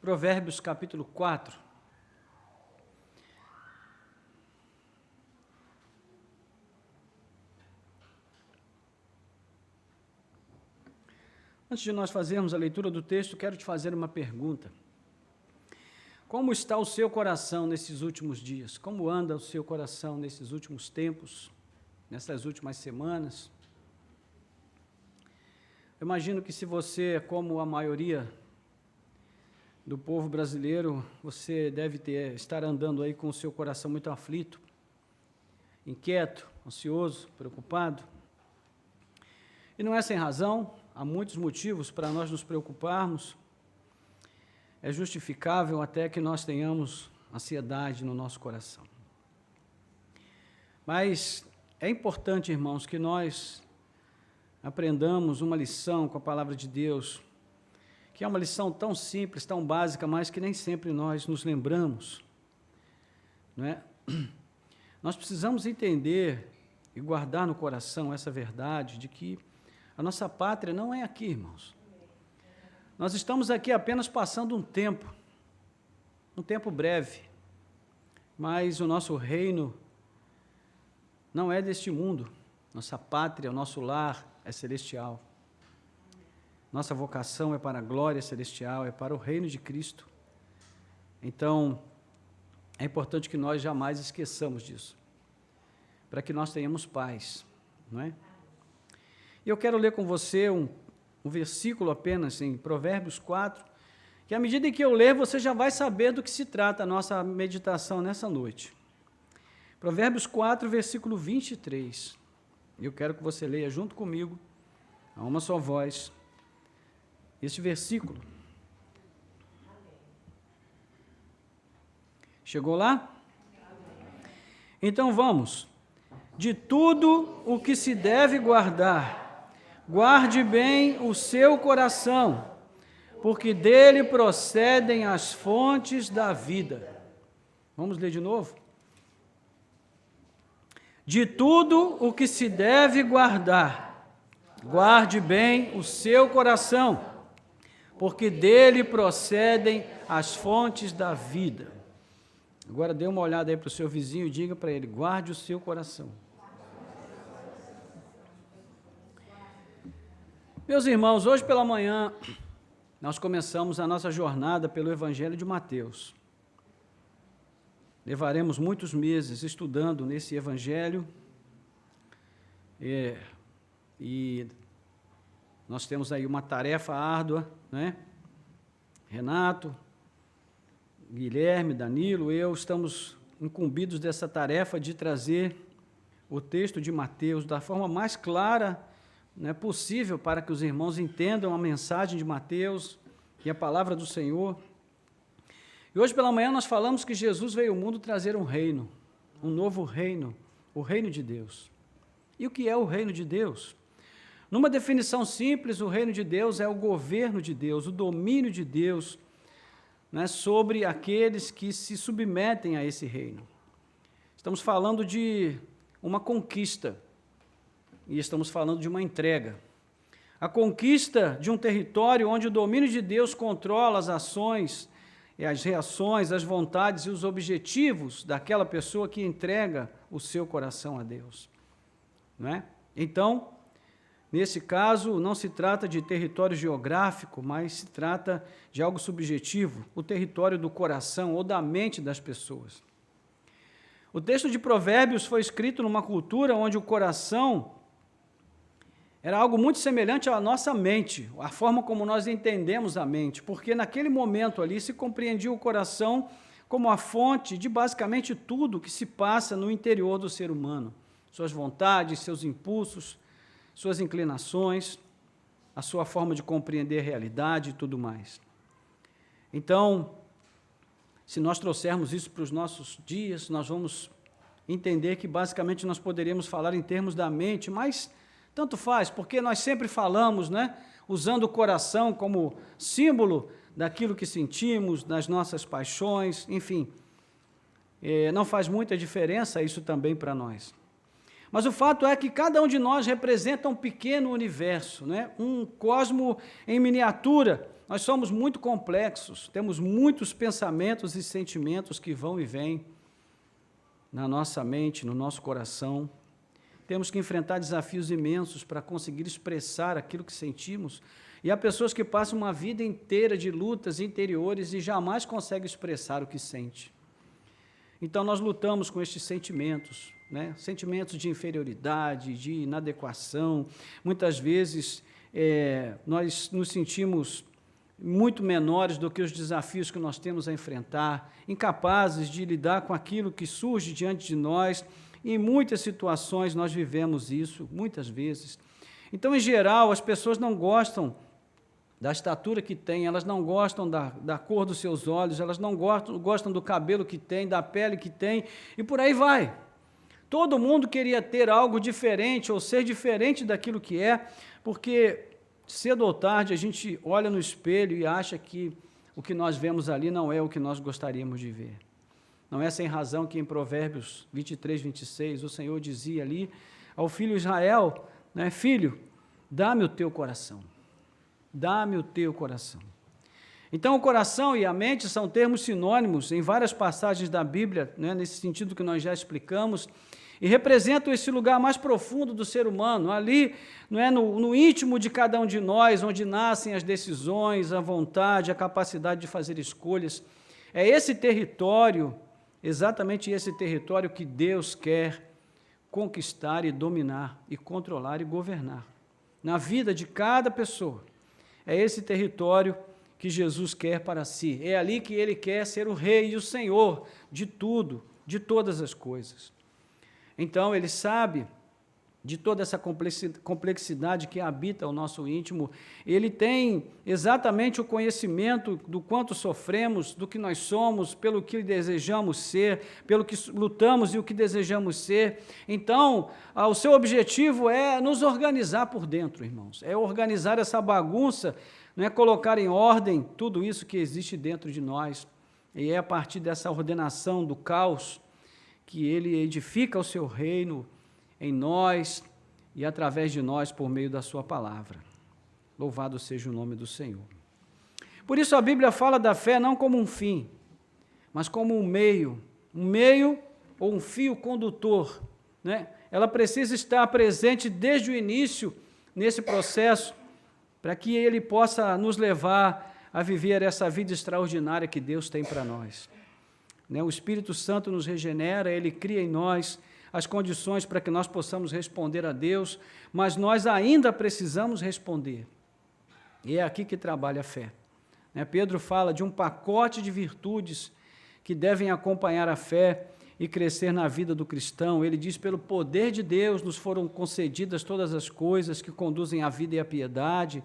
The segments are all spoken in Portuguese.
Provérbios capítulo 4. Antes de nós fazermos a leitura do texto, quero te fazer uma pergunta. Como está o seu coração nesses últimos dias? Como anda o seu coração nesses últimos tempos, nessas últimas semanas? Eu imagino que se você, como a maioria do povo brasileiro, você deve estar andando aí com o seu coração muito aflito, inquieto, ansioso, preocupado. E não é sem razão, há muitos motivos para nós nos preocuparmos. É justificável até que nós tenhamos ansiedade no nosso coração. Mas é importante, irmãos, que nós aprendamos uma lição com a palavra de Deus, que é uma lição tão simples, tão básica, mas que nem sempre nós nos lembramos, não é? Nós precisamos entender e guardar no coração essa verdade de que a nossa pátria não é aqui, irmãos. Nós estamos aqui apenas passando um tempo breve, mas o nosso reino não é deste mundo. Nossa pátria, o nosso lar é celestial. Nossa vocação é para a glória celestial, é para o reino de Cristo. Então, é importante que nós jamais esqueçamos disso, para que nós tenhamos paz, não é? E eu quero ler com você um versículo apenas em Provérbios 4, que à medida que eu ler, você já vai saber do que se trata a nossa meditação nessa noite. Provérbios 4, versículo 23. Eu quero que você leia junto comigo, a uma só voz, este versículo. Chegou lá? Então vamos. De tudo o que se deve guardar, guarde bem o seu coração, porque dele procedem as fontes da vida. Vamos ler de novo? De tudo o que se deve guardar, guarde bem o seu coração, porque dele procedem as fontes da vida. Agora dê uma olhada aí para o seu vizinho e diga para ele, guarde o seu coração. Meus irmãos, hoje pela manhã, nós começamos a nossa jornada pelo Evangelho de Mateus. Levaremos muitos meses estudando nesse Evangelho, e nós temos aí uma tarefa árdua, né? Renato, Guilherme, Danilo, eu estamos incumbidos dessa tarefa de trazer o texto de Mateus da forma mais clara possível para que os irmãos entendam a mensagem de Mateus e a palavra do Senhor. E hoje pela manhã nós falamos que Jesus veio ao mundo trazer um reino, um novo reino, o reino de Deus. E o que é o reino de Deus? Numa definição simples, o reino de Deus é o governo de Deus, o domínio de Deus, sobre aqueles que se submetem a esse reino. Estamos falando de uma conquista e estamos falando de uma entrega. A conquista de um território onde o domínio de Deus controla as ações e as reações, as vontades e os objetivos daquela pessoa que entrega o seu coração a Deus. Não é? Então, nesse caso, não se trata de território geográfico, mas se trata de algo subjetivo, o território do coração ou da mente das pessoas. O texto de Provérbios foi escrito numa cultura onde o coração era algo muito semelhante à nossa mente, a forma como nós entendemos a mente, porque naquele momento ali se compreendia o coração como a fonte de basicamente tudo que se passa no interior do ser humano, suas vontades, seus impulsos, suas inclinações, a sua forma de compreender a realidade e tudo mais. Então, se nós trouxermos isso para os nossos dias, nós vamos entender que basicamente nós poderíamos falar em termos da mente, mas tanto faz, porque nós sempre falamos, usando o coração como símbolo daquilo que sentimos, das nossas paixões, enfim. não faz muita diferença isso também para nós. Mas o fato é que cada um de nós representa um pequeno universo, né? Um cosmo em miniatura. Nós somos muito complexos, temos muitos pensamentos e sentimentos que vão e vêm na nossa mente, no nosso coração. Temos que enfrentar desafios imensos para conseguir expressar aquilo que sentimos. E há pessoas que passam uma vida inteira de lutas interiores e jamais conseguem expressar o que sente. Então, nós lutamos com estes sentimentos, né? Sentimentos de inferioridade, de inadequação. Muitas vezes, nós nos sentimos muito menores do que os desafios que nós temos a enfrentar, incapazes de lidar com aquilo que surge diante de nós. E em muitas situações nós vivemos isso, muitas vezes. Então, em geral, as pessoas não gostam da estatura que tem, elas não gostam da cor dos seus olhos, elas não gostam do cabelo que tem, da pele que tem, e por aí vai. Todo mundo queria ter algo diferente ou ser diferente daquilo que é, porque cedo ou tarde a gente olha no espelho e acha que o que nós vemos ali não é o que nós gostaríamos de ver. Não é sem razão que em Provérbios 23, 26, o Senhor dizia ali ao filho Israel, né, filho, dá-me o teu coração. Dá-me o teu coração. Então, o coração e a mente são termos sinônimos em várias passagens da Bíblia, né, nesse sentido que nós já explicamos, e representam esse lugar mais profundo do ser humano, ali, não é, no íntimo de cada um de nós, onde nascem as decisões, a vontade, a capacidade de fazer escolhas. É esse território, exatamente esse território que Deus quer conquistar e dominar, e controlar e governar na vida de cada pessoa. É esse território que Jesus quer para si. É ali que Ele quer ser o Rei e o Senhor de tudo, de todas as coisas. Então, Ele sabe de toda essa complexidade que habita o nosso íntimo. Ele tem exatamente o conhecimento do quanto sofremos, do que nós somos, pelo que desejamos ser, pelo que lutamos e o que desejamos ser. Então, o seu objetivo é nos organizar por dentro, irmãos. É organizar essa bagunça, não é colocar em ordem tudo isso que existe dentro de nós. E é a partir dessa ordenação do caos que Ele edifica o seu reino em nós e através de nós por meio da sua palavra. Louvado seja o nome do Senhor. Por isso a Bíblia fala da fé não como um fim, mas como um meio ou um fio condutor, né? Ela precisa estar presente desde o início nesse processo para que ele possa nos levar a viver essa vida extraordinária que Deus tem para nós. Né? O Espírito Santo nos regenera, Ele cria em nós as condições para que nós possamos responder a Deus, mas nós ainda precisamos responder. E é aqui que trabalha a fé. Pedro fala de um pacote de virtudes que devem acompanhar a fé e crescer na vida do cristão. Ele diz, pelo poder de Deus nos foram concedidas todas as coisas que conduzem à vida e à piedade,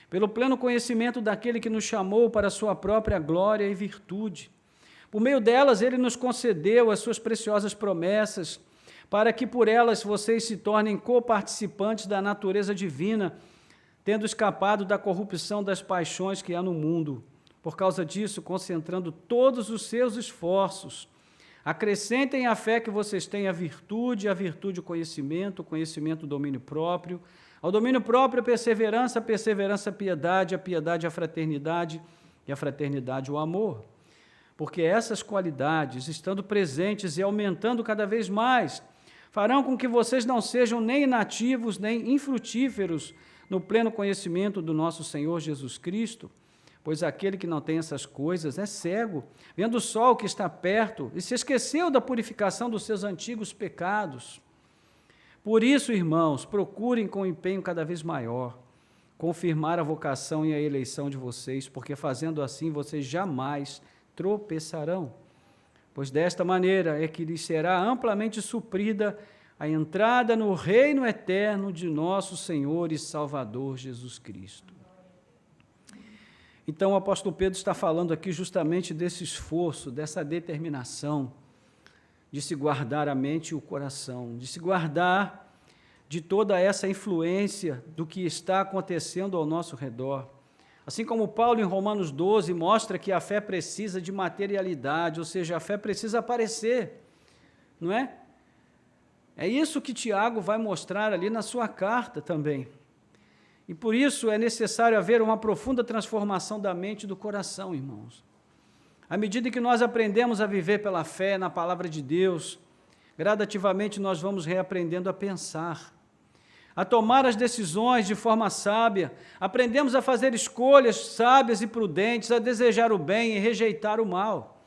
pelo pleno conhecimento daquele que nos chamou para a sua própria glória e virtude. Por meio delas, Ele nos concedeu as suas preciosas promessas, para que por elas vocês se tornem coparticipantes da natureza divina, tendo escapado da corrupção das paixões que há no mundo. Por causa disso, concentrando todos os seus esforços, acrescentem à fé que vocês têm a virtude o conhecimento o domínio próprio, ao domínio próprio a perseverança a piedade, a piedade a fraternidade e a fraternidade o amor. Porque essas qualidades, estando presentes e aumentando cada vez mais, farão com que vocês não sejam nem inativos, nem infrutíferos no pleno conhecimento do nosso Senhor Jesus Cristo, pois aquele que não tem essas coisas é cego, vendo o sol que está perto e se esqueceu da purificação dos seus antigos pecados. Por isso, irmãos, procurem com empenho cada vez maior confirmar a vocação e a eleição de vocês, porque fazendo assim vocês jamais tropeçarão, pois desta maneira é que lhes será amplamente suprida a entrada no reino eterno de nosso Senhor e Salvador Jesus Cristo. Então, o apóstolo Pedro está falando aqui justamente desse esforço, dessa determinação de se guardar a mente e o coração, de se guardar de toda essa influência do que está acontecendo ao nosso redor. Assim como Paulo, em Romanos 12, mostra que a fé precisa de materialidade, ou seja, a fé precisa aparecer, não é? É isso que Tiago vai mostrar ali na sua carta também. E por isso é necessário haver uma profunda transformação da mente e do coração, irmãos. À medida que nós aprendemos a viver pela fé na palavra de Deus, gradativamente nós vamos reaprendendo a pensar, a tomar as decisões de forma sábia, aprendemos a fazer escolhas sábias e prudentes, a desejar o bem e rejeitar o mal.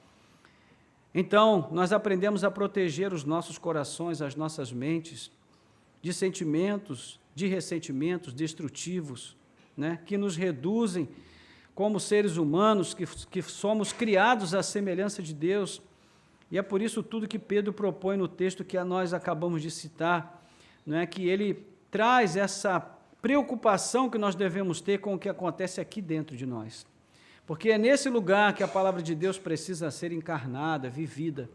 Então, nós aprendemos a proteger os nossos corações, as nossas mentes, de sentimentos, de ressentimentos destrutivos, né, que nos reduzem como seres humanos, que somos criados à semelhança de Deus. E é por isso tudo que Pedro propõe no texto que nós acabamos de citar, não é, que ele traz essa preocupação que nós devemos ter com o que acontece aqui dentro de nós. Porque é nesse lugar que a palavra de Deus precisa ser encarnada, vivida.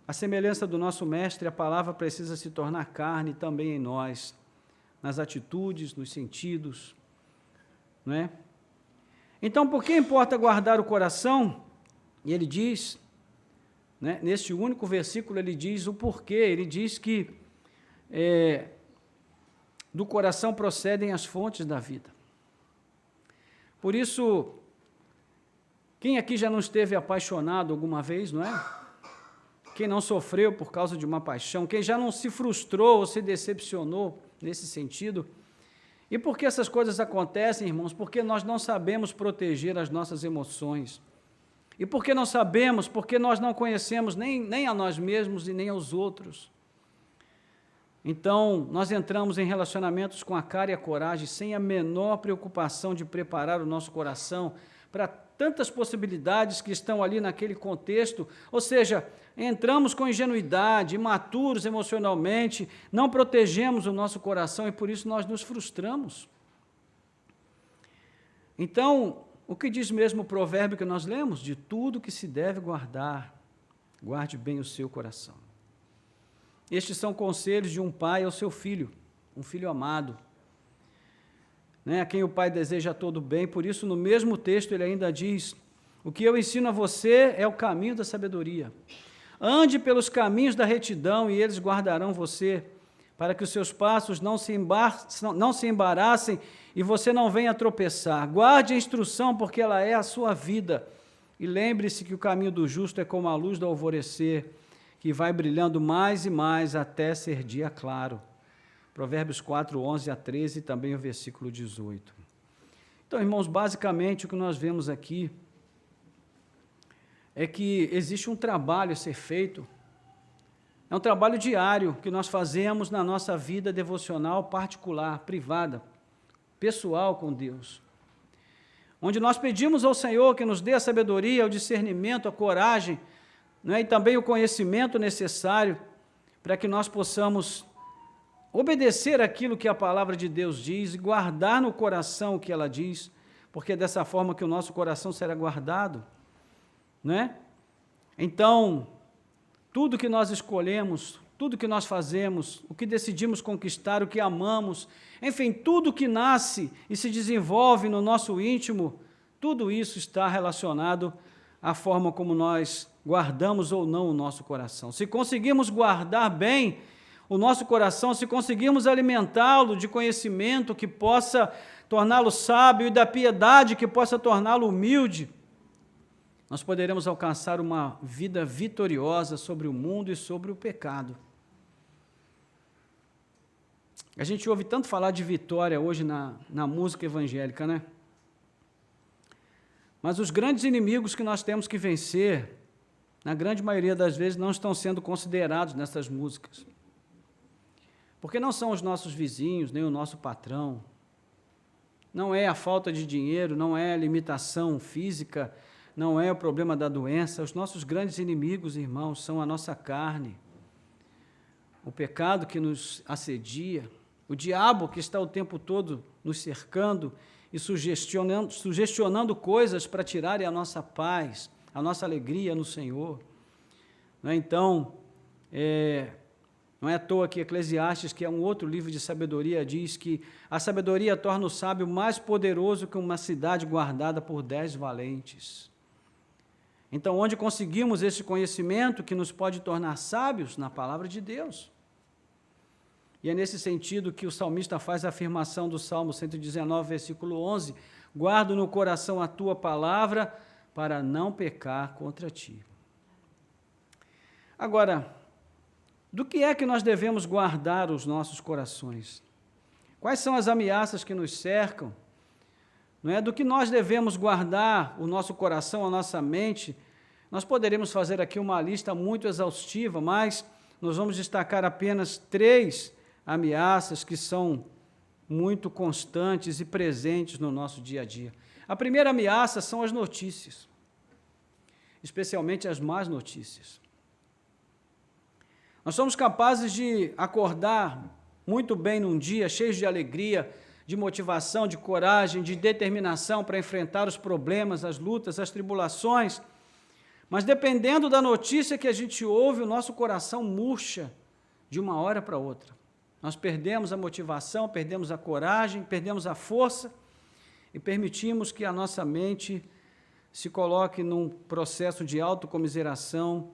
A semelhança do nosso Mestre, a palavra precisa se tornar carne também em nós, nas atitudes, nos sentidos, não é? Então, por que importa guardar o coração? E ele diz, né, neste único versículo, ele diz o porquê, ele diz que do coração procedem as fontes da vida. Por isso, quem aqui já não esteve apaixonado alguma vez, não é? Quem não sofreu por causa de uma paixão, quem já não se frustrou ou se decepcionou nesse sentido. E por que essas coisas acontecem, irmãos? Porque nós não sabemos proteger as nossas emoções. E por que não sabemos? Porque nós não conhecemos nem a nós mesmos e nem aos outros. Então, nós entramos em relacionamentos com a cara e a coragem, sem a menor preocupação de preparar o nosso coração para tantas possibilidades que estão ali naquele contexto, ou seja, entramos com ingenuidade, imaturos emocionalmente, não protegemos o nosso coração e por isso nós nos frustramos. Então, o que diz mesmo o provérbio que nós lemos? De tudo que se deve guardar, guarde bem o seu coração. Estes são conselhos de um pai ao seu filho, um filho amado, né, a quem o pai deseja todo bem. Por isso, no mesmo texto, ele ainda diz, o que eu ensino a você é o caminho da sabedoria. Ande pelos caminhos da retidão e eles guardarão você, para que os seus passos não se embaraçem e você não venha a tropeçar. Guarde a instrução, porque ela é a sua vida. E lembre-se que o caminho do justo é como a luz do alvorecer, que vai brilhando mais e mais até ser dia claro. Provérbios 4, 11 a 13 e também o versículo 18. Então, irmãos, basicamente o que nós vemos aqui é que existe um trabalho a ser feito, é um trabalho diário que nós fazemos na nossa vida devocional particular, privada, pessoal com Deus, onde nós pedimos ao Senhor que nos dê a sabedoria, o discernimento, a coragem, né, e também o conhecimento necessário para que nós possamos obedecer aquilo que a palavra de Deus diz e guardar no coração o que ela diz, porque é dessa forma que o nosso coração será guardado, né? Então, tudo que nós escolhemos, tudo que nós fazemos, o que decidimos conquistar, o que amamos, enfim, tudo que nasce e se desenvolve no nosso íntimo, tudo isso está relacionado à forma como nós guardamos ou não o nosso coração. Se conseguirmos guardar bem o nosso coração, se conseguirmos alimentá-lo de conhecimento que possa torná-lo sábio e da piedade que possa torná-lo humilde, nós poderemos alcançar uma vida vitoriosa sobre o mundo e sobre o pecado. A gente ouve tanto falar de vitória hoje na música evangélica, né? Mas os grandes inimigos que nós temos que vencer, na grande maioria das vezes, não estão sendo considerados nessas músicas. Porque não são os nossos vizinhos, nem o nosso patrão, não é a falta de dinheiro, não é a limitação física, não é o problema da doença. Os nossos grandes inimigos, irmãos, são a nossa carne, o pecado que nos assedia, o diabo que está o tempo todo nos cercando e sugestionando coisas para tirarem a nossa paz, a nossa alegria no Senhor. Então, Não é à toa que Eclesiastes, que é um outro livro de sabedoria, diz que a sabedoria torna o sábio mais poderoso que uma cidade guardada por 10 valentes. Então, onde conseguimos esse conhecimento que nos pode tornar sábios? Na palavra de Deus. E é nesse sentido que o salmista faz a afirmação do Salmo 119, versículo 11, guardo no coração a tua palavra para não pecar contra ti. Agora, do que é que nós devemos guardar os nossos corações? Quais são as ameaças que nos cercam? Não é? Do que nós devemos guardar o nosso coração, a nossa mente? Nós poderíamos fazer aqui uma lista muito exaustiva, mas nós vamos destacar apenas 3 ameaças que são muito constantes e presentes no nosso dia a dia. A primeira ameaça são as notícias, especialmente as más notícias. Nós somos capazes de acordar muito bem num dia, cheios de alegria, de motivação, de coragem, de determinação para enfrentar os problemas, as lutas, as tribulações, mas dependendo da notícia que a gente ouve, o nosso coração murcha de uma hora para outra. Nós perdemos a motivação, perdemos a coragem, perdemos a força e permitimos que a nossa mente se coloque num processo de autocomiseração.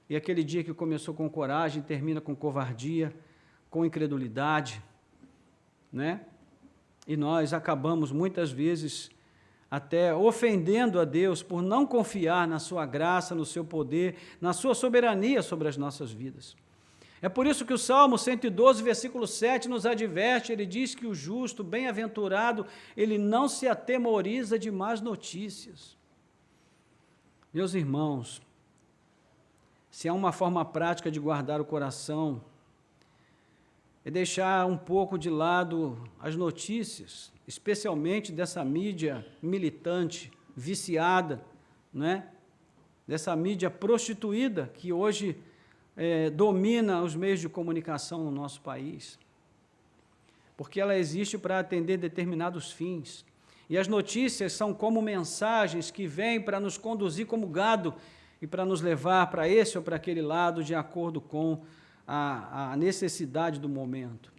E aquele dia que começou com coragem, termina com covardia, com incredulidade, né? E nós acabamos, muitas vezes, até ofendendo a Deus por não confiar na sua graça, no seu poder, na sua soberania sobre as nossas vidas. É por isso que o Salmo 112, versículo 7, nos adverte, ele diz que o justo, bem-aventurado, ele não se atemoriza de más notícias. Meus irmãos, se há uma forma prática de guardar o coração, é deixar um pouco de lado as notícias, especialmente dessa mídia militante, viciada, né? Dessa mídia prostituída que hoje domina os meios de comunicação no nosso país. Porque ela existe para atender determinados fins. E as notícias são como mensagens que vêm para nos conduzir como gado e para nos levar para esse ou para aquele lado, de acordo com a necessidade do momento.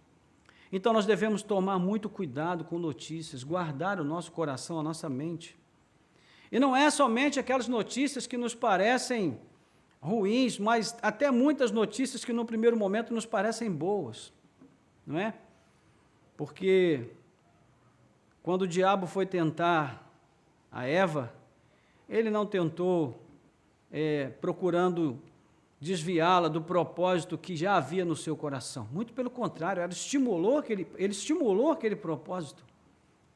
Então, nós devemos tomar muito cuidado com notícias, guardar o nosso coração, a nossa mente. E não é somente aquelas notícias que nos parecem ruins, mas até muitas notícias que no primeiro momento nos parecem boas, não é? Porque quando o diabo foi tentar a Eva, ele não tentou procurando desviá-la do propósito que já havia no seu coração. Muito pelo contrário, ele estimulou aquele propósito,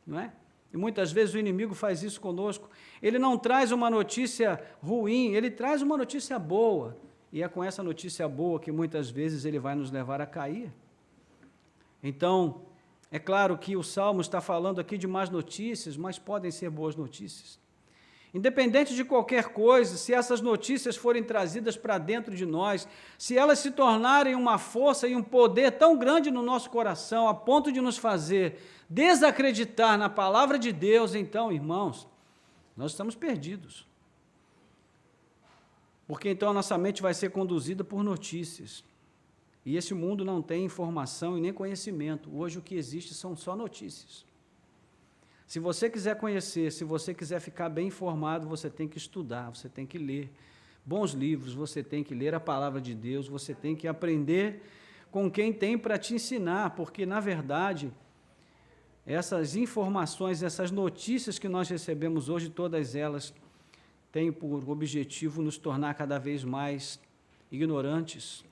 não é? E muitas vezes o inimigo faz isso conosco. Ele não traz uma notícia ruim, ele traz uma notícia boa. E é com essa notícia boa que muitas vezes ele vai nos levar a cair. Então, é claro que o Salmo está falando aqui de más notícias, mas podem ser boas notícias. Independente de qualquer coisa, se essas notícias forem trazidas para dentro de nós, se elas se tornarem uma força e um poder tão grande no nosso coração, a ponto de nos fazer desacreditar na palavra de Deus, então, irmãos, nós estamos perdidos. Porque então a nossa mente vai ser conduzida por notícias. E esse mundo não tem informação e nem conhecimento. Hoje o que existe são só notícias. Se você quiser conhecer, se você quiser ficar bem informado, você tem que estudar, você tem que ler bons livros, você tem que ler a palavra de Deus, você tem que aprender com quem tem para te ensinar, porque, na verdade, essas informações, essas notícias que nós recebemos hoje, todas elas têm por objetivo nos tornar cada vez mais ignorantes,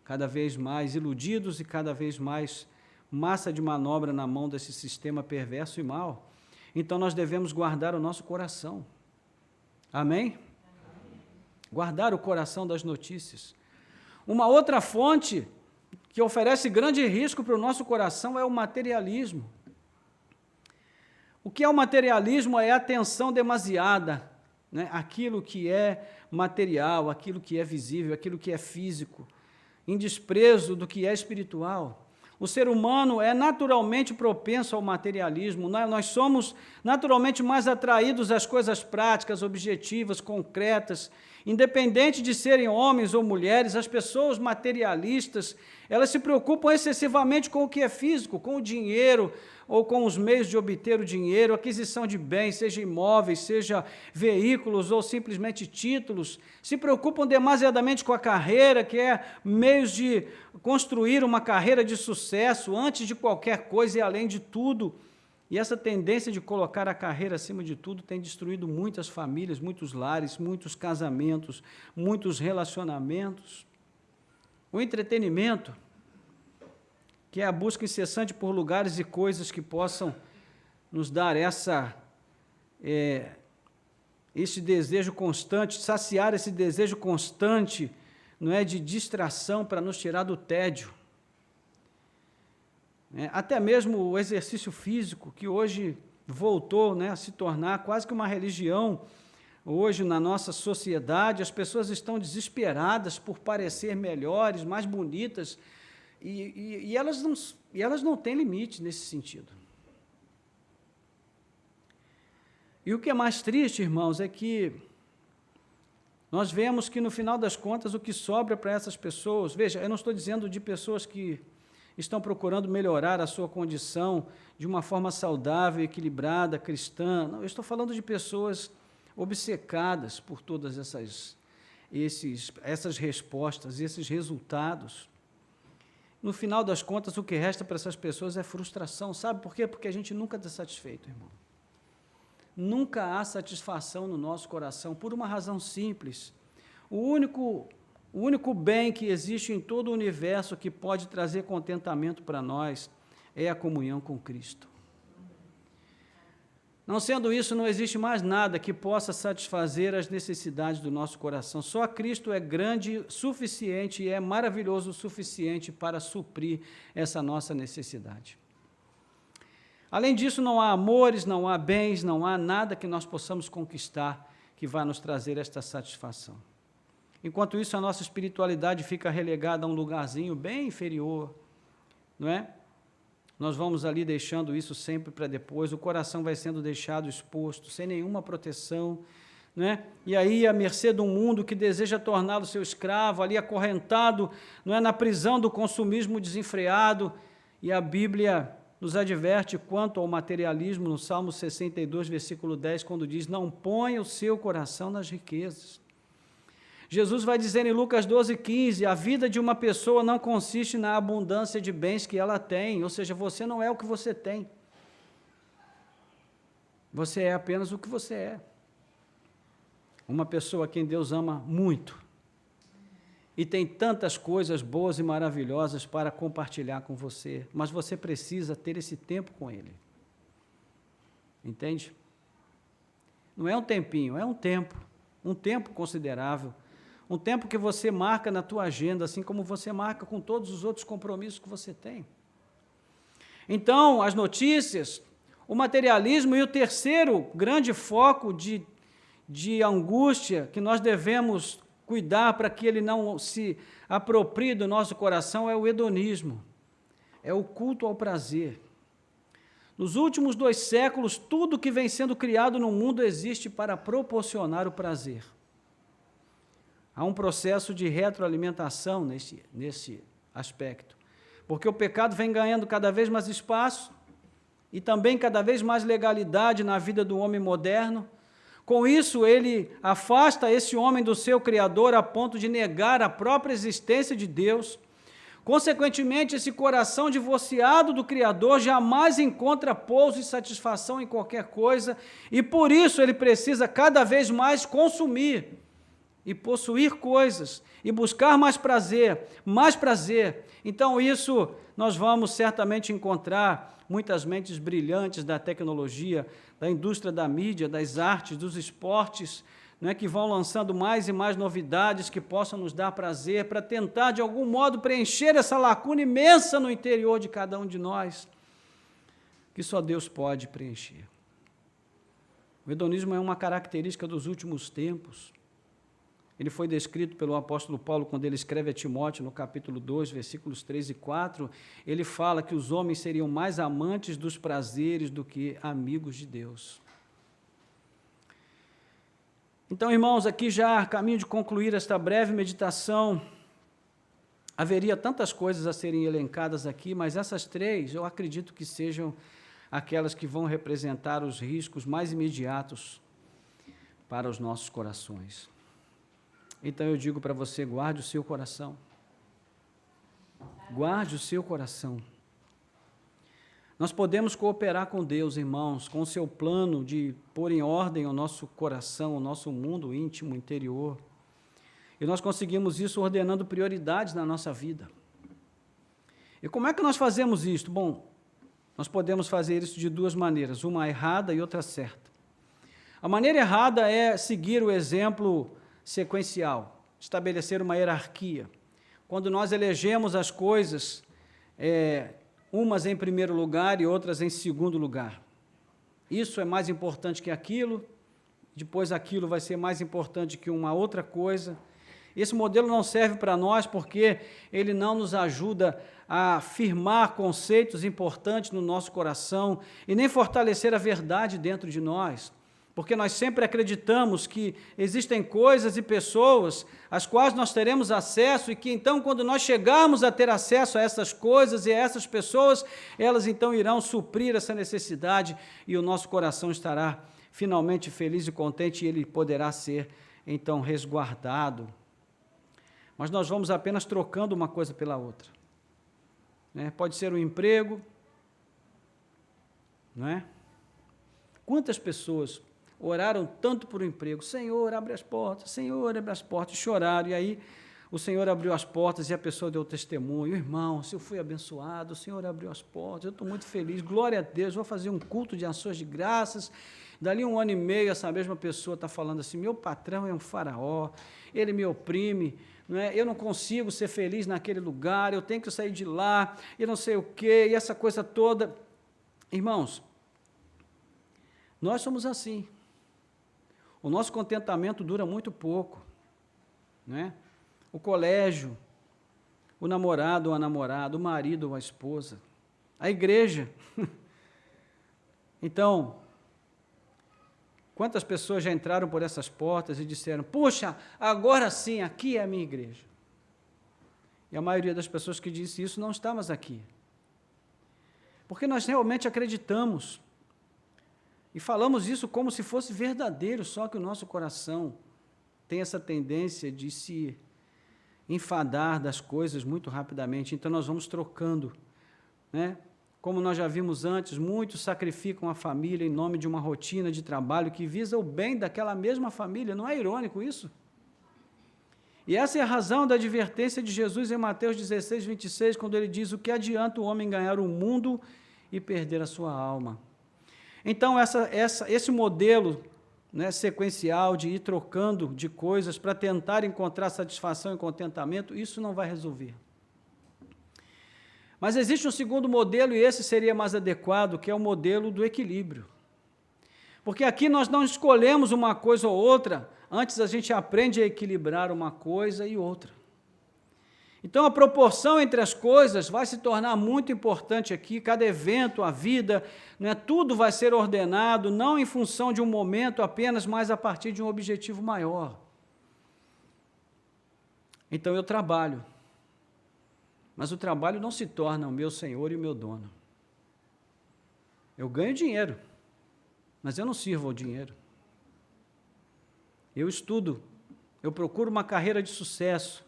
cada vez mais iludidos e cada vez mais massa de manobra na mão desse sistema perverso e mau. Então, nós devemos guardar o nosso coração. Amém? Guardar o coração das notícias. Uma outra fonte que oferece grande risco para o nosso coração é o materialismo. O que é o materialismo? É a atenção demasiada, né? Aquilo que é material, aquilo que é visível, aquilo que é físico, em desprezo do que é espiritual. O ser humano é naturalmente propenso ao materialismo, nós somos naturalmente mais atraídos às coisas práticas, objetivas, concretas, Independente de serem homens ou mulheres, as pessoas materialistas, elas se preocupam excessivamente com o que é físico, com o dinheiro ou com os meios de obter o dinheiro, aquisição de bens, seja imóveis, seja veículos ou simplesmente títulos. Se preocupam demasiadamente com a carreira, que é meios de construir uma carreira de sucesso antes de qualquer coisa e além de tudo. E essa tendência de colocar a carreira acima de tudo tem destruído muitas famílias, muitos lares, muitos casamentos, muitos relacionamentos. O entretenimento, que é a busca incessante por lugares e coisas que possam nos dar esse desejo constante, saciar esse desejo constante, não é, de distração para nos tirar do tédio. Até mesmo o exercício físico, que hoje voltou, né, a se tornar quase que uma religião. Hoje, na nossa sociedade, as pessoas estão desesperadas por parecer melhores, mais bonitas, e elas não têm limite nesse sentido. E o que é mais triste, irmãos, é que nós vemos que, no final das contas, o que sobra para essas pessoas... Veja, eu não estou dizendo de pessoas que estão procurando melhorar a sua condição de uma forma saudável, equilibrada, cristã. Não, eu estou falando de pessoas obcecadas por todas essas respostas, esses resultados. No final das contas, o que resta para essas pessoas é frustração. Sabe por quê? Porque a gente nunca está satisfeito, irmão. Nunca há satisfação no nosso coração, por uma razão simples. O único bem que existe em todo o universo que pode trazer contentamento para nós é a comunhão com Cristo. Não sendo isso, não existe mais nada que possa satisfazer as necessidades do nosso coração. Só Cristo é grande, suficiente e é maravilhoso o suficiente para suprir essa nossa necessidade. Além disso, não há amores, não há bens, não há nada que nós possamos conquistar que vá nos trazer esta satisfação. Enquanto isso, a nossa espiritualidade fica relegada a um lugarzinho bem inferior, não é? Nós vamos ali deixando isso sempre para depois, o coração vai sendo deixado exposto, sem nenhuma proteção, não é? E aí, à mercê de um mundo que deseja torná-lo seu escravo, ali acorrentado, não é? Na prisão do consumismo desenfreado, e a Bíblia nos adverte quanto ao materialismo no Salmo 62, versículo 10, quando diz, não ponha o seu coração nas riquezas. Jesus vai dizer em Lucas 12, 15, a vida de uma pessoa não consiste na abundância de bens que ela tem, ou seja, você não é o que você tem. Você é apenas o que você é. Uma pessoa a quem Deus ama muito e tem tantas coisas boas e maravilhosas para compartilhar com você, mas você precisa ter esse tempo com Ele. Entende? Não é um tempinho, é um tempo considerável, um tempo que você marca na tua agenda, assim como você marca com todos os outros compromissos que você tem. Então, as notícias, o materialismo e o terceiro grande foco de angústia que nós devemos cuidar para que ele não se aproprie do nosso coração é o hedonismo, é o culto ao prazer. Nos últimos 2 séculos, tudo que vem sendo criado no mundo existe para proporcionar o prazer. Há um processo de retroalimentação nesse aspecto, porque o pecado vem ganhando cada vez mais espaço e também cada vez mais legalidade na vida do homem moderno. Com isso, ele afasta esse homem do seu Criador a ponto de negar a própria existência de Deus. Consequentemente, esse coração divorciado do Criador jamais encontra pouso e satisfação em qualquer coisa, e por isso ele precisa cada vez mais consumir e possuir coisas, e buscar mais prazer. Então, isso nós vamos certamente encontrar muitas mentes brilhantes da tecnologia, da indústria da mídia, das artes, dos esportes, não é, que vão lançando mais e mais novidades que possam nos dar prazer, para tentar, de algum modo, preencher essa lacuna imensa no interior de cada um de nós, que só Deus pode preencher. O hedonismo é uma característica dos últimos tempos. Ele foi descrito pelo apóstolo Paulo quando ele escreve a Timóteo, no capítulo 2, versículos 3 e 4, ele fala que os homens seriam mais amantes dos prazeres do que amigos de Deus. Então, irmãos, aqui já a caminho de concluir esta breve meditação, haveria tantas coisas a serem elencadas aqui, mas essas 3 eu acredito que sejam aquelas que vão representar os riscos mais imediatos para os nossos corações. Então eu digo para você, guarde o seu coração. Guarde o seu coração. Nós podemos cooperar com Deus, irmãos, com o seu plano de pôr em ordem o nosso coração, o nosso mundo íntimo, interior. E nós conseguimos isso ordenando prioridades na nossa vida. E como é que nós fazemos isto? Bom, nós podemos fazer isso de 2 maneiras, uma errada e outra certa. A maneira errada é seguir o exemplo sequencial, estabelecer uma hierarquia. Quando nós elegemos as coisas, umas em primeiro lugar e outras em segundo lugar. Isso é mais importante que aquilo, depois aquilo vai ser mais importante que uma outra coisa. Esse modelo não serve para nós porque ele não nos ajuda a firmar conceitos importantes no nosso coração e nem fortalecer a verdade dentro de nós. Porque nós sempre acreditamos que existem coisas e pessoas às quais nós teremos acesso e que então, quando nós chegarmos a ter acesso a essas coisas e a essas pessoas, elas então irão suprir essa necessidade e o nosso coração estará finalmente feliz e contente e ele poderá ser então resguardado. Mas nós vamos apenas trocando uma coisa pela outra. Pode ser um emprego, não é? Quantas pessoas oraram tanto por um emprego? Senhor, abre as portas, Senhor, abre as portas, e choraram, e aí o Senhor abriu as portas e a pessoa deu testemunho, irmão, se eu fui abençoado, o Senhor abriu as portas, eu estou muito feliz, glória a Deus, vou fazer um culto de ações de graças. Dali 1 ano e meio, essa mesma pessoa está falando assim, meu patrão é um faraó, ele me oprime, não é? Eu não consigo ser feliz naquele lugar, eu tenho que sair de lá, e não sei o quê, e essa coisa toda. Irmãos, nós somos assim. O nosso contentamento dura muito pouco, né? O colégio, o namorado ou a namorada, o marido ou a esposa, a igreja. Então, quantas pessoas já entraram por essas portas e disseram, puxa, agora sim, aqui é a minha igreja. E a maioria das pessoas que disse isso não está mais aqui. Porque nós realmente acreditamos. E falamos isso como se fosse verdadeiro, só que o nosso coração tem essa tendência de se enfadar das coisas muito rapidamente. Então, nós vamos trocando, né? Como nós já vimos antes, muitos sacrificam a família em nome de uma rotina de trabalho que visa o bem daquela mesma família. Não é irônico isso? E essa é a razão da advertência de Jesus em Mateus 16, 26, quando ele diz, o que adianta o homem ganhar o mundo e perder a sua alma? Então, esse modelo, né, sequencial de ir trocando de coisas para tentar encontrar satisfação e contentamento, isso não vai resolver. Mas existe um segundo modelo, e esse seria mais adequado, que é o modelo do equilíbrio. Porque aqui nós não escolhemos uma coisa ou outra, antes a gente aprende a equilibrar uma coisa e outra. Então, a proporção entre as coisas vai se tornar muito importante aqui, cada evento, a vida, né, tudo vai ser ordenado, não em função de um momento apenas, mas a partir de um objetivo maior. Então, eu trabalho, mas o trabalho não se torna o meu senhor e o meu dono. Eu ganho dinheiro, mas eu não sirvo ao dinheiro. Eu estudo, eu procuro uma carreira de sucesso,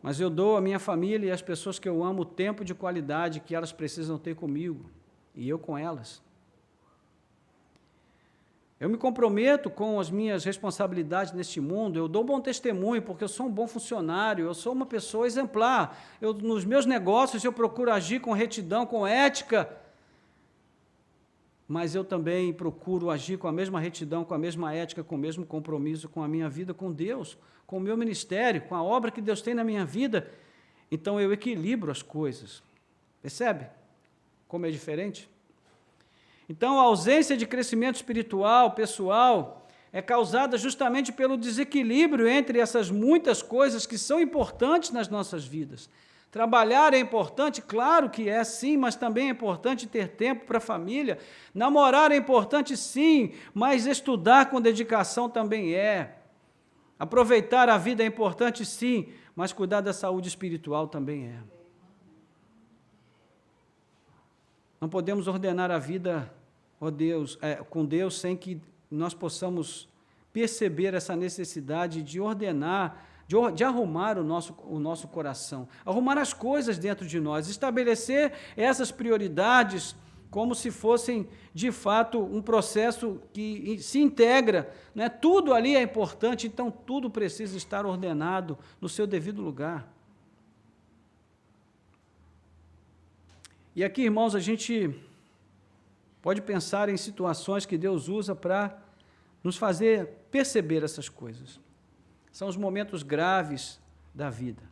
mas eu dou à minha família e às pessoas que eu amo o tempo de qualidade que elas precisam ter comigo, e eu com elas. Eu me comprometo com as minhas responsabilidades neste mundo, eu dou bom testemunho, porque eu sou um bom funcionário, eu sou uma pessoa exemplar, nos meus negócios eu procuro agir com retidão, com ética, mas eu também procuro agir com a mesma retidão, com a mesma ética, com o mesmo compromisso com a minha vida com Deus, com o meu ministério, com a obra que Deus tem na minha vida. Então, eu equilibro as coisas. Percebe como é diferente? Então, a ausência de crescimento espiritual, pessoal, é causada justamente pelo desequilíbrio entre essas muitas coisas que são importantes nas nossas vidas. Trabalhar é importante? Claro que é, sim, mas também é importante ter tempo para a família. Namorar é importante, sim, mas estudar com dedicação também é. Aproveitar a vida é importante, sim, mas cuidar da saúde espiritual também é. Não podemos ordenar a vida, ó Deus, com Deus sem que nós possamos perceber essa necessidade de ordenar, de arrumar o nosso coração, arrumar as coisas dentro de nós, estabelecer essas prioridades como se fossem, de fato, um processo que se integra, né? Tudo ali é importante, então tudo precisa estar ordenado no seu devido lugar. E aqui, irmãos, a gente pode pensar em situações que Deus usa para nos fazer perceber essas coisas. São os momentos graves da vida.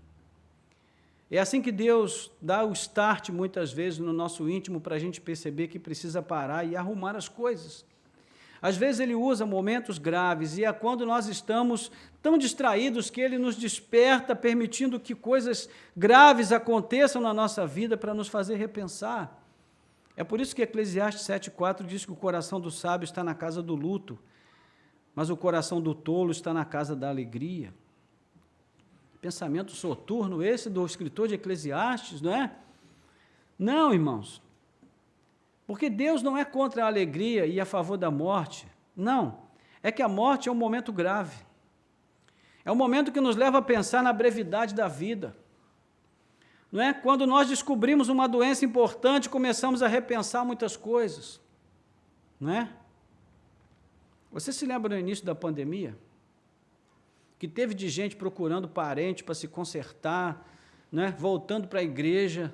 É assim que Deus dá o start, muitas vezes, no nosso íntimo, para a gente perceber que precisa parar e arrumar as coisas. Às vezes Ele usa momentos graves, e é quando nós estamos tão distraídos que Ele nos desperta, permitindo que coisas graves aconteçam na nossa vida para nos fazer repensar. É por isso que Eclesiastes 7,4 diz que o coração do sábio está na casa do luto, mas o coração do tolo está na casa da alegria. Pensamento soturno esse do escritor de Eclesiastes, não é? Não, irmãos. Porque Deus não é contra a alegria e a favor da morte. Não. É que a morte é um momento grave. É um momento que nos leva a pensar na brevidade da vida. Não é? Quando nós descobrimos uma doença importante, começamos a repensar muitas coisas. Não é? Você se lembra no início da pandemia? Que teve de gente procurando parente para se consertar, né? Voltando para a igreja,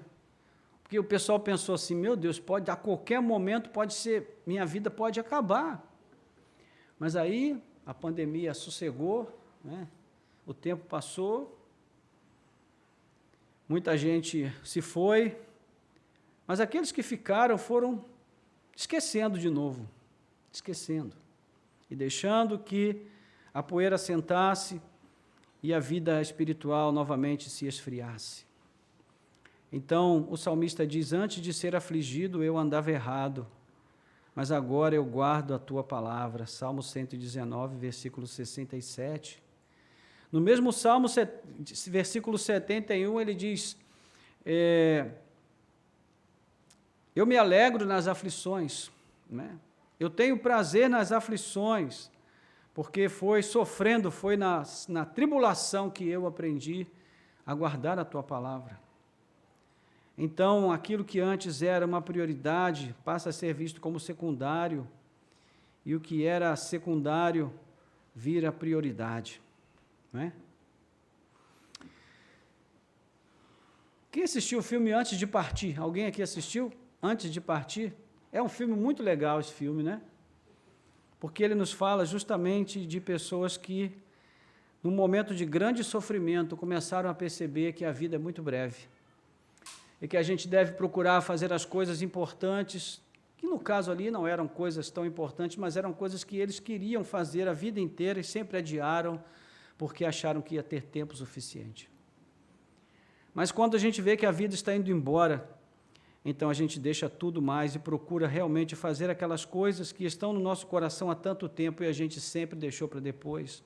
porque o pessoal pensou assim, meu Deus, a qualquer momento pode ser, minha vida pode acabar. Mas aí a pandemia sossegou, né? O tempo passou, muita gente se foi, mas aqueles que ficaram foram esquecendo de novo, esquecendo, e deixando que a poeira assentasse e a vida espiritual novamente se esfriasse. Então, o salmista diz, antes de ser afligido, eu andava errado, mas agora eu guardo a tua palavra. Salmo 119, versículo 67. No mesmo Salmo, versículo 71, ele diz, eu me alegro nas aflições, né? Eu tenho prazer nas aflições, porque foi sofrendo, foi na tribulação que eu aprendi a guardar a tua palavra. Então, aquilo que antes era uma prioridade passa a ser visto como secundário, e o que era secundário vira prioridade. Não é? Quem assistiu o filme Antes de Partir? Alguém aqui assistiu? Antes de Partir? É um filme muito legal esse filme, né? Porque ele nos fala justamente de pessoas que, num momento de grande sofrimento, começaram a perceber que a vida é muito breve e que a gente deve procurar fazer as coisas importantes, que no caso ali não eram coisas tão importantes, mas eram coisas que eles queriam fazer a vida inteira e sempre adiaram, porque acharam que ia ter tempo suficiente. Mas quando a gente vê que a vida está indo embora, então a gente deixa tudo mais e procura realmente fazer aquelas coisas que estão no nosso coração há tanto tempo e a gente sempre deixou para depois.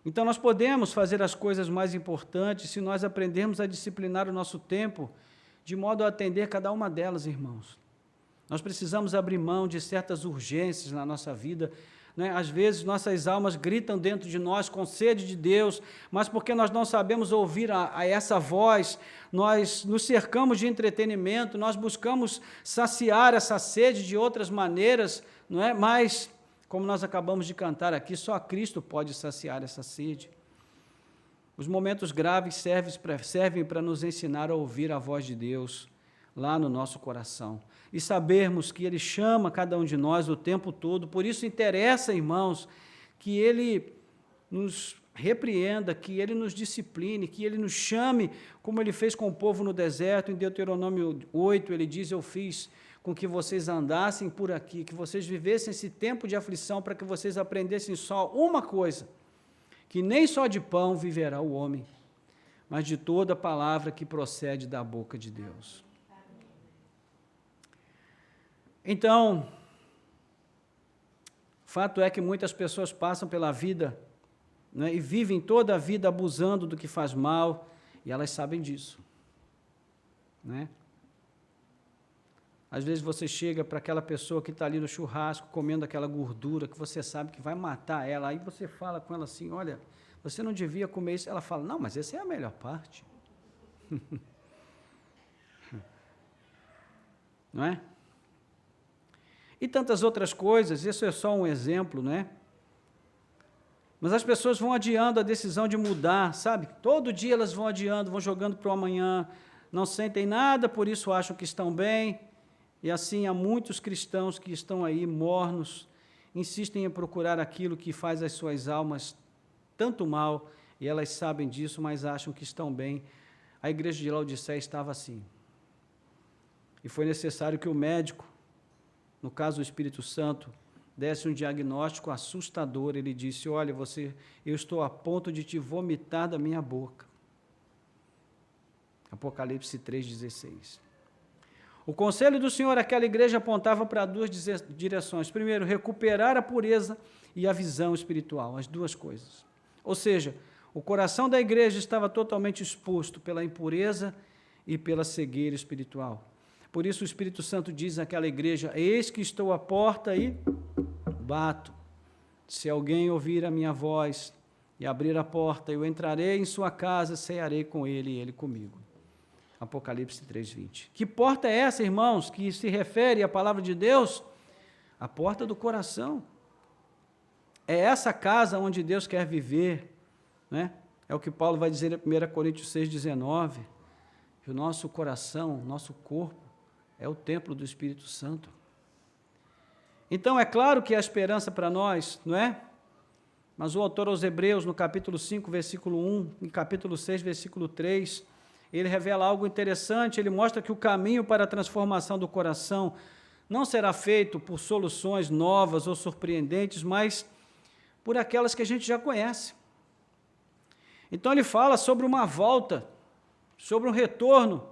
Então nós podemos fazer as coisas mais importantes se nós aprendermos a disciplinar o nosso tempo de modo a atender cada uma delas, irmãos. Nós precisamos abrir mão de certas urgências na nossa vida, né? Às vezes nossas almas gritam dentro de nós com sede de Deus, mas porque nós não sabemos ouvir a essa voz, nós nos cercamos de entretenimento, nós buscamos saciar essa sede de outras maneiras, não é? Mas, como nós acabamos de cantar aqui, só Cristo pode saciar essa sede. Os momentos graves servem para nos ensinar a ouvir a voz de Deus lá no nosso coração e sabermos que Ele chama cada um de nós o tempo todo. Por isso interessa, irmãos, que Ele nos repreenda, que Ele nos discipline, que Ele nos chame, como Ele fez com o povo no deserto. Em Deuteronômio 8, Ele diz, eu fiz com que vocês andassem por aqui, que vocês vivessem esse tempo de aflição, para que vocês aprendessem só uma coisa, que nem só de pão viverá o homem, mas de toda palavra que procede da boca de Deus. Então, fato é que muitas pessoas passam pela vida, né, e vivem toda a vida abusando do que faz mal, e elas sabem disso, né? Às vezes você chega para aquela pessoa que está ali no churrasco, comendo aquela gordura, que você sabe que vai matar ela, aí você fala com ela assim, olha, você não devia comer isso. Ela fala, não, mas essa é a melhor parte. Não é? E tantas outras coisas, isso é só um exemplo, né? Mas as pessoas vão adiando a decisão de mudar, sabe? Todo dia elas vão adiando, vão jogando para o amanhã, não sentem nada, por isso acham que estão bem. E assim há muitos cristãos que estão aí mornos, insistem em procurar aquilo que faz as suas almas tanto mal, e elas sabem disso, mas acham que estão bem. A igreja de Laodiceia estava assim. E foi necessário que o médico, no caso o Espírito Santo, desse um diagnóstico assustador. Ele disse, olha, eu estou a ponto de te vomitar da minha boca. Apocalipse 3,16. O conselho do Senhor àquela igreja apontava para duas direções. Primeiro, recuperar a pureza e a visão espiritual, as duas coisas. Ou seja, o coração da igreja estava totalmente exposto pela impureza e pela cegueira espiritual. Por isso o Espírito Santo diz àquela igreja, eis que estou à porta e bato. Se alguém ouvir a minha voz e abrir a porta, eu entrarei em sua casa, cearei com ele e ele comigo. Apocalipse 3,20. Que porta é essa, irmãos, que se refere à palavra de Deus? A porta do coração. É essa casa onde Deus quer viver, né? É o que Paulo vai dizer em 1 Coríntios 6,19, que o nosso coração, nosso corpo, é o templo do Espírito Santo. Então, é claro que há esperança para nós, não é? Mas o autor aos Hebreus, no capítulo 5, versículo 1, em capítulo 6, versículo 3, ele revela algo interessante, ele mostra que o caminho para a transformação do coração não será feito por soluções novas ou surpreendentes, mas por aquelas que a gente já conhece. Então ele fala sobre uma volta, sobre um retorno,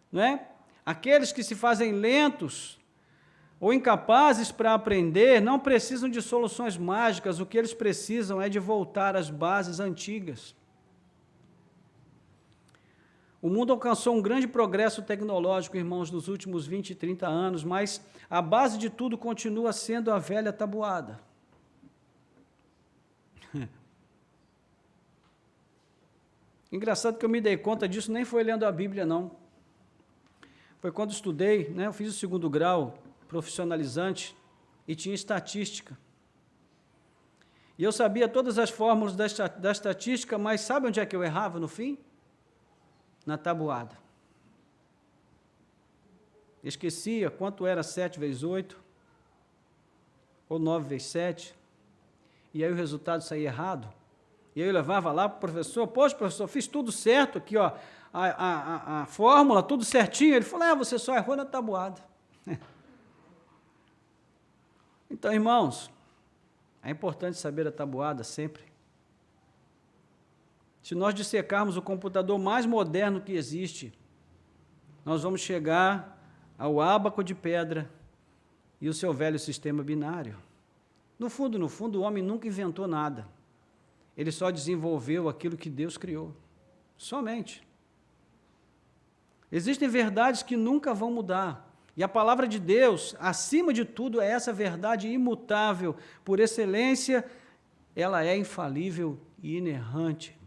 não é? Aqueles que se fazem lentos ou incapazes para aprender não precisam de soluções mágicas, o que eles precisam é de voltar às bases antigas. O mundo alcançou um grande progresso tecnológico, irmãos, nos últimos 20 e 30 anos, mas a base de tudo continua sendo a velha tabuada. Engraçado que eu me dei conta disso, nem foi lendo a Bíblia, não. Foi quando estudei, né, eu fiz o 2º grau profissionalizante e tinha estatística. E eu sabia todas as fórmulas da estatística, mas sabe onde é que eu errava no fim? Na tabuada. Esquecia quanto era 7 vezes 8, ou 9 vezes 7, e aí o resultado saía errado. E aí eu levava lá para o professor, poxa, professor, fiz tudo certo aqui, ó, a fórmula, tudo certinho. Ele falou, você só errou na tabuada. Então, irmãos, é importante saber a tabuada sempre. Se nós dissecarmos o computador mais moderno que existe, nós vamos chegar ao ábaco de pedra e o seu velho sistema binário. No fundo, o homem nunca inventou nada. Ele só desenvolveu aquilo que Deus criou. Somente. Existem verdades que nunca vão mudar. E a palavra de Deus, acima de tudo, é essa verdade imutável. Por excelência, ela é infalível e inerrante.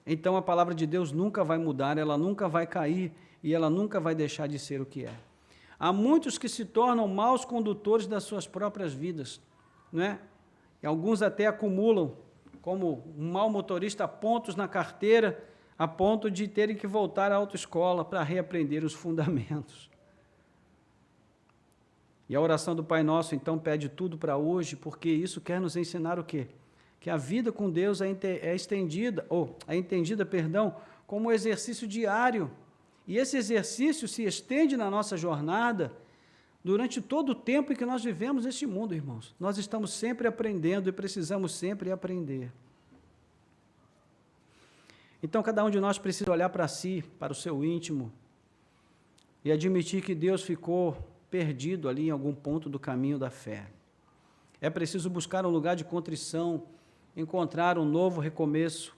Então, a palavra de Deus nunca vai mudar, ela nunca vai cair e ela nunca vai deixar de ser o que é. Há muitos que se tornam maus condutores das suas próprias vidas, não é? E alguns até acumulam, como um mau motorista, pontos na carteira, a ponto de terem que voltar à autoescola para reaprender os fundamentos. E a oração do Pai Nosso, então, pede tudo para hoje, porque isso quer nos ensinar o quê? Que a vida com Deus é entendida como um exercício diário. E esse exercício se estende na nossa jornada durante todo o tempo em que nós vivemos neste mundo, irmãos. Nós estamos sempre aprendendo e precisamos sempre aprender. Então, cada um de nós precisa olhar para si, para o seu íntimo, e admitir que Deus ficou perdido ali em algum ponto do caminho da fé. É preciso buscar um lugar de contrição, encontrar um novo recomeço,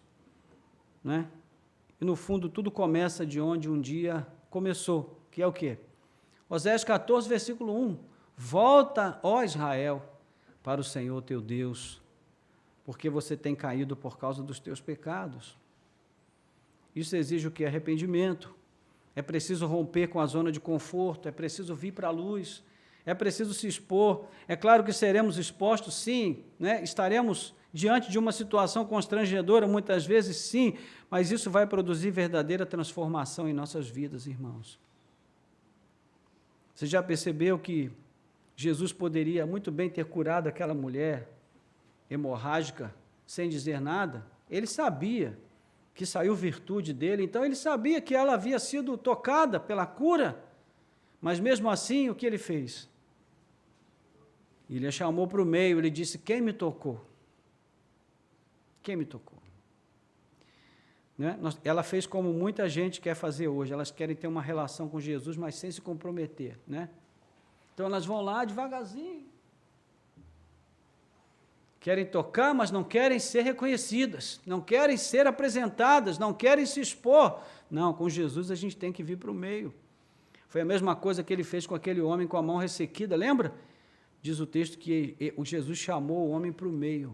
né? E, no fundo, tudo começa de onde um dia começou, que é o quê? Oséias 14, versículo 1. Volta, ó Israel, para o Senhor teu Deus, porque você tem caído por causa dos teus pecados. Isso exige o quê? Arrependimento. É preciso romper com a zona de conforto, é preciso vir para a luz, é preciso se expor. É claro que seremos expostos, sim, né? Estaremos diante de uma situação constrangedora, muitas vezes, sim, mas isso vai produzir verdadeira transformação em nossas vidas, irmãos. Você já percebeu que Jesus poderia muito bem ter curado aquela mulher hemorrágica sem dizer nada? Ele sabia que saiu virtude dele, então ele sabia que ela havia sido tocada pela cura, mas mesmo assim, o que ele fez? Ele a chamou para o meio, ele disse, quem me tocou? Quem me tocou? Né? Ela fez como muita gente quer fazer hoje, elas querem ter uma relação com Jesus, mas sem se comprometer, né? Então elas vão lá devagarzinho, querem tocar, mas não querem ser reconhecidas, não querem ser apresentadas, não querem se expor. Não, com Jesus a gente tem que vir para o meio. Foi a mesma coisa que ele fez com aquele homem com a mão ressequida, lembra? Diz o texto que o Jesus chamou o homem para o meio.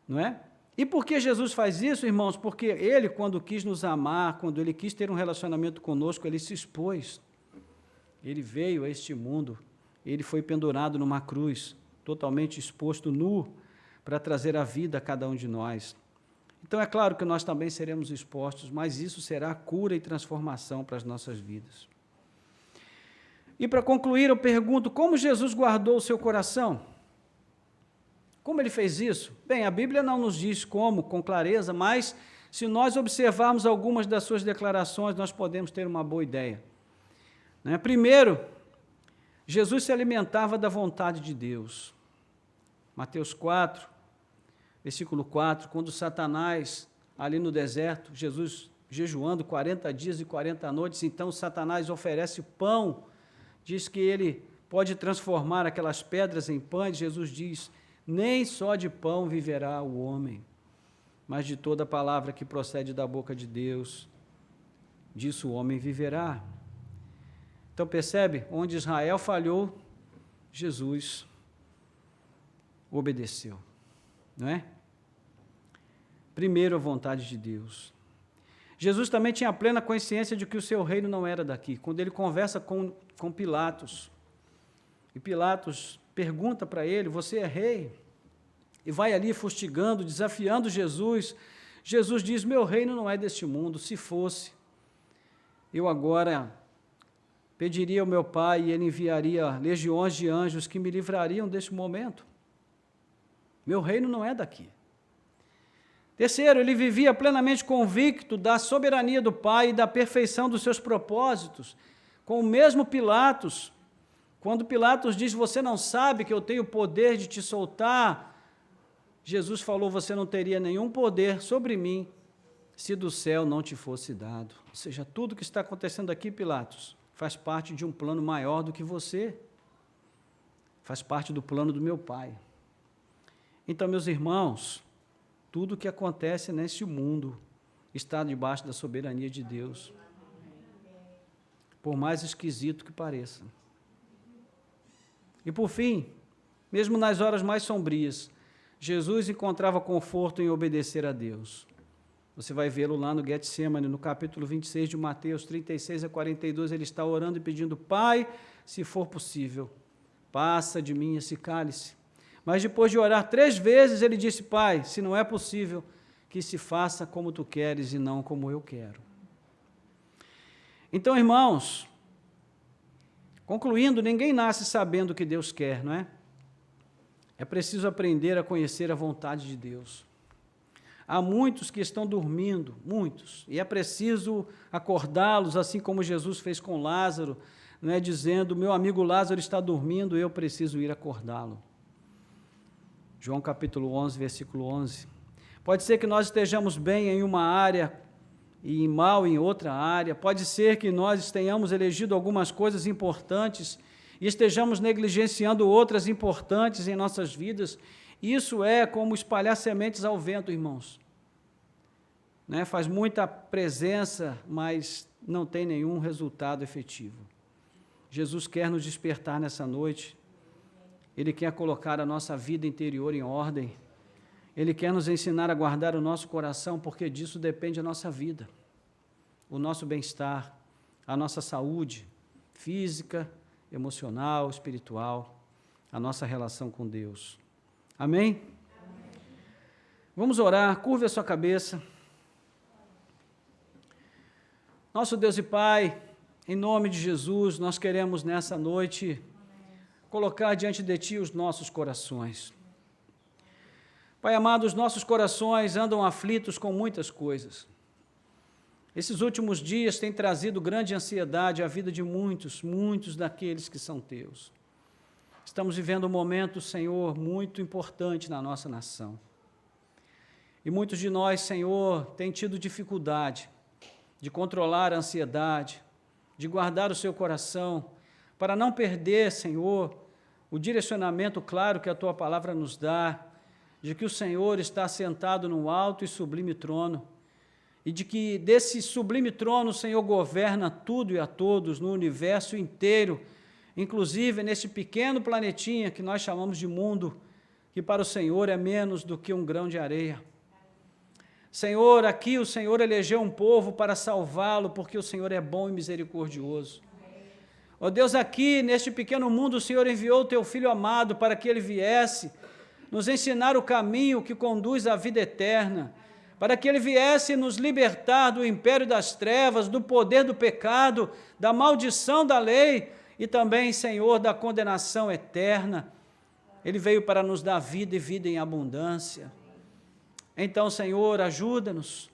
Não é? E por que Jesus faz isso, irmãos? Porque ele, quando quis nos amar, quando ele quis ter um relacionamento conosco, ele se expôs. Ele veio a este mundo, ele foi pendurado numa cruz, totalmente exposto, nu, para trazer a vida a cada um de nós. Então, é claro que nós também seremos expostos, mas isso será cura e transformação para as nossas vidas. E para concluir, eu pergunto, como Jesus guardou o seu coração? Como ele fez isso? Bem, a Bíblia não nos diz como, com clareza, mas se nós observarmos algumas das suas declarações, nós podemos ter uma boa ideia. Né? Primeiro, Jesus se alimentava da vontade de Deus. Mateus 4, versículo 4, quando Satanás, ali no deserto, Jesus jejuando 40 dias e 40 noites, então Satanás oferece pão, diz que ele pode transformar aquelas pedras em pães. Jesus diz, nem só de pão viverá o homem, mas de toda palavra que procede da boca de Deus, disso o homem viverá. Então percebe, onde Israel falhou, Jesus obedeceu, não é? Primeiro a vontade de Deus. Jesus também tinha plena consciência de que o seu reino não era daqui. Quando ele conversa com Pilatos, e Pilatos pergunta para ele, você é rei? E vai ali fustigando, desafiando Jesus. Jesus diz, meu reino não é deste mundo, se fosse, eu agora pediria ao meu Pai e ele enviaria legiões de anjos que me livrariam deste momento. Meu reino não é daqui. Terceiro, ele vivia plenamente convicto da soberania do Pai e da perfeição dos seus propósitos. Com o mesmo Pilatos, quando Pilatos diz, você não sabe que eu tenho o poder de te soltar, Jesus falou, você não teria nenhum poder sobre mim se do céu não te fosse dado. Ou seja, tudo que está acontecendo aqui, Pilatos, faz parte de um plano maior do que você, faz parte do plano do meu Pai. Então, meus irmãos, tudo o que acontece neste mundo está debaixo da soberania de Deus, por mais esquisito que pareça. E por fim, mesmo nas horas mais sombrias, Jesus encontrava conforto em obedecer a Deus. Você vai vê-lo lá no Getsemane, no capítulo 26 de Mateus 36 a 42, ele está orando e pedindo, Pai, se for possível, passa de mim esse cálice. Mas depois de orar 3 vezes, ele disse, Pai, se não é possível, que se faça como tu queres e não como eu quero. Então, irmãos, concluindo, ninguém nasce sabendo o que Deus quer, não é? É preciso aprender a conhecer a vontade de Deus. Há muitos que estão dormindo, muitos, e é preciso acordá-los, assim como Jesus fez com Lázaro, não é, dizendo, meu amigo Lázaro está dormindo, eu preciso ir acordá-lo. João capítulo 11, versículo 11. Pode ser que nós estejamos bem em uma área e mal em outra área. Pode ser que nós tenhamos elegido algumas coisas importantes e estejamos negligenciando outras importantes em nossas vidas. Isso é como espalhar sementes ao vento, irmãos. Né? Faz muita presença, mas não tem nenhum resultado efetivo. Jesus quer nos despertar nessa noite. Ele quer colocar a nossa vida interior em ordem. Ele quer nos ensinar a guardar o nosso coração, porque disso depende a nossa vida, o nosso bem-estar, a nossa saúde física, emocional, espiritual, a nossa relação com Deus. Amém? Vamos orar, curve a sua cabeça. Nosso Deus e Pai, em nome de Jesus, nós queremos nessa noite colocar diante de Ti os nossos corações. Pai amado, os nossos corações andam aflitos com muitas coisas. Esses últimos dias têm trazido grande ansiedade à vida de muitos daqueles que são Teus. Estamos vivendo um momento, Senhor, muito importante na nossa nação. E muitos de nós, Senhor, têm tido dificuldade de controlar a ansiedade, de guardar o seu coração, para não perder, Senhor, o direcionamento claro que a Tua palavra nos dá, de que o Senhor está sentado no alto e sublime trono, e de que desse sublime trono o Senhor governa tudo e a todos no universo inteiro, inclusive nesse pequeno planetinha que nós chamamos de mundo, que para o Senhor é menos do que um grão de areia. Senhor, aqui o Senhor elegeu um povo para salvá-lo, porque o Senhor é bom e misericordioso. Ó Deus, aqui neste pequeno mundo o Senhor enviou o Teu Filho amado para que Ele viesse nos ensinar o caminho que conduz à vida eterna, para que Ele viesse nos libertar do império das trevas, do poder do pecado, da maldição da lei e também, Senhor, da condenação eterna. Ele veio para nos dar vida e vida em abundância. Então, Senhor, ajuda-nos,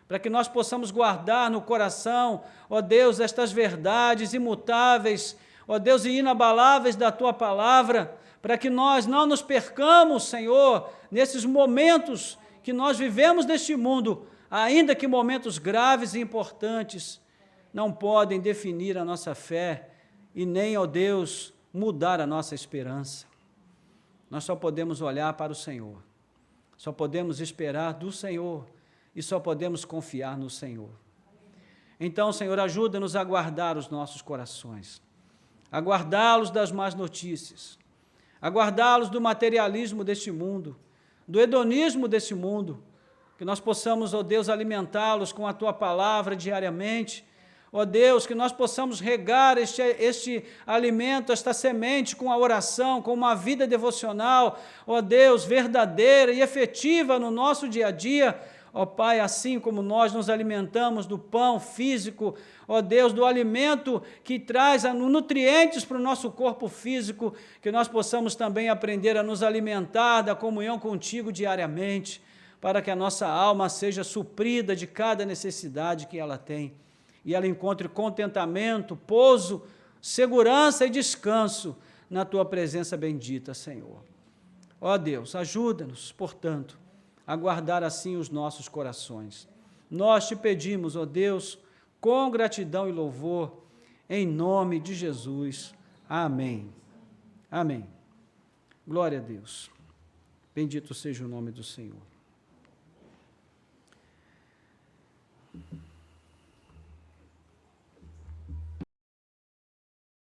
para que nós possamos guardar no coração, ó Deus, estas verdades imutáveis, ó Deus, e inabaláveis da Tua palavra, para que nós não nos percamos, Senhor, nesses momentos que nós vivemos neste mundo, ainda que momentos graves e importantes, não podem definir a nossa fé e nem, ó Deus, mudar a nossa esperança. Nós só podemos olhar para o Senhor, só podemos esperar do Senhor e só podemos confiar no Senhor. Então, Senhor, ajuda-nos a guardar os nossos corações, a guardá-los das más notícias, a guardá-los do materialismo deste mundo, do hedonismo deste mundo, que nós possamos, ó Deus, alimentá-los com a Tua palavra diariamente, ó Deus, que nós possamos regar este alimento, esta semente com a oração, com uma vida devocional, ó Deus, verdadeira e efetiva no nosso dia a dia, ó Pai, assim como nós nos alimentamos do pão físico, ó Deus, do alimento que traz nutrientes para o nosso corpo físico, que nós possamos também aprender a nos alimentar da comunhão contigo diariamente, para que a nossa alma seja suprida de cada necessidade que ela tem, e ela encontre contentamento, pouso, segurança e descanso na Tua presença bendita, Senhor. Ó Deus, ajuda-nos, portanto, a guardar assim os nossos corações. Nós Te pedimos, ó Deus, com gratidão e louvor, em nome de Jesus. Amém. Amém. Glória a Deus. Bendito seja o nome do Senhor.